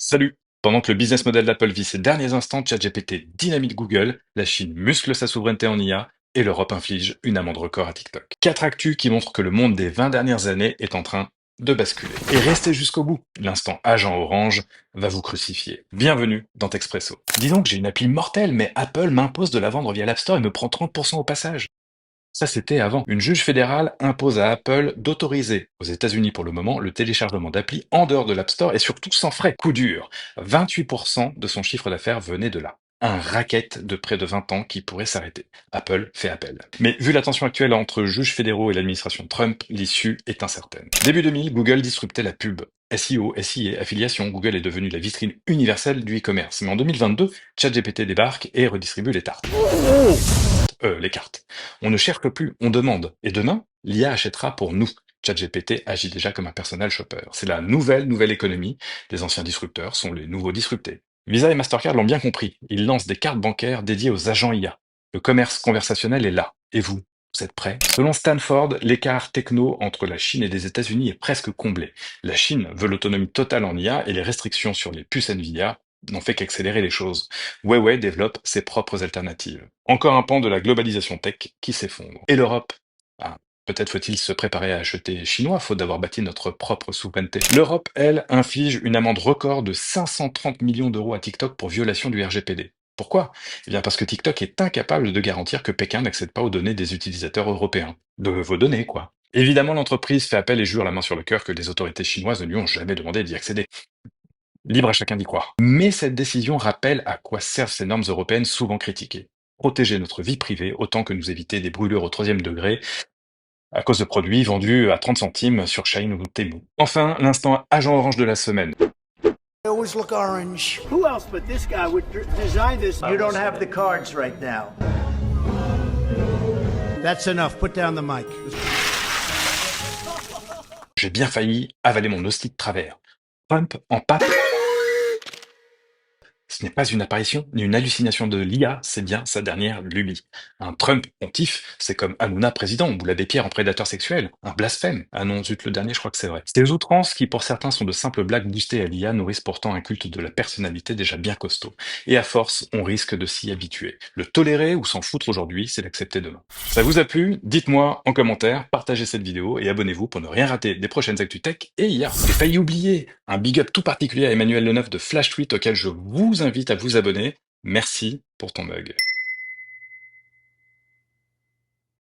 Salut! Pendant que le business model d'Apple vit ses derniers instants, ChatGPT dynamite Google, la Chine muscle sa souveraineté en IA et l'Europe inflige une amende record à TikTok. Quatre actus qui montrent que le monde des 20 dernières années est en train de basculer. Et restez jusqu'au bout, l'instant agent orange va vous crucifier. Bienvenue dans Texpresso. Dis donc, j'ai une appli mortelle, mais Apple m'impose de la vendre via l'App Store et me prend 30% au passage. Ça, c'était avant. Une juge fédérale impose à Apple d'autoriser, aux États-Unis pour le moment, le téléchargement d'applis en dehors de l'App Store et surtout sans frais. Coup dur. 28% de son chiffre d'affaires venait de là. Un racket de près de 20 ans qui pourrait s'arrêter. Apple fait appel. Mais vu la tension actuelle entre juges fédéraux et l'administration Trump, l'issue est incertaine. Début 2000, Google disruptait la pub. SEO, SIA, affiliation, Google est devenu la vitrine universelle du e-commerce. Mais en 2022, ChatGPT débarque et redistribue les tartes. Les cartes. On ne cherche plus, on demande. Et demain, l'IA achètera pour nous. ChatGPT agit déjà comme un personal shopper. C'est la nouvelle économie. Les anciens disrupteurs sont les nouveaux disruptés. Visa et Mastercard l'ont bien compris. Ils lancent des cartes bancaires dédiées aux agents IA. Le commerce conversationnel est là. Et vous êtes prêts? Selon Stanford, l'écart techno entre la Chine et les États-Unis est presque comblé. La Chine veut l'autonomie totale en IA et les restrictions sur les puces Nvidia n'ont fait qu'accélérer les choses. Huawei développe ses propres alternatives. Encore un pan de la globalisation tech qui s'effondre. Et l'Europe? Ah, peut-être faut-il se préparer à acheter chinois, faute d'avoir bâti notre propre souveraineté. L'Europe, elle, inflige une amende record de 530 millions d'euros à TikTok pour violation du RGPD. Pourquoi? Eh bien parce que TikTok est incapable de garantir que Pékin n'accède pas aux données des utilisateurs européens. De vos données, quoi. Évidemment, l'entreprise fait appel et jure la main sur le cœur que les autorités chinoises ne lui ont jamais demandé d'y accéder. Libre à chacun d'y croire. Mais cette décision rappelle à quoi servent ces normes européennes souvent critiquées. Protéger notre vie privée autant que nous éviter des brûlures au troisième degré à cause de produits vendus à 30 centimes sur Shein ou Temu. Enfin, l'instant agent orange de la semaine. I always look orange. Who else but this guy would design this? You don't have the cards right now. That's enough. Put down the mic. J'ai bien failli avaler mon hostie de travers. Trump en pape. Ce n'est pas une apparition ni une hallucination de l'IA, c'est bien sa dernière lubie. Un Trump pontife, c'est comme Hanouna président ou l'abbé Pierre en prédateur sexuel. Un blasphème. Ah non, zut, le dernier, je crois que c'est vrai. Ces outrances qui, pour certains, sont de simples blagues boostées à l'IA, nourrissent pourtant un culte de la personnalité déjà bien costaud. Et à force, on risque de s'y habituer. Le tolérer ou s'en foutre aujourd'hui, c'est l'accepter demain. Ça vous a plu? Dites-moi en commentaire, partagez cette vidéo et abonnez-vous pour ne rien rater des prochaines Actu Tech et IA. J'ai failli oublier un big up tout particulier à Emmanuel Leneuf de Flash Tweet auquel je vous invite à vous abonner. Merci pour ton mug.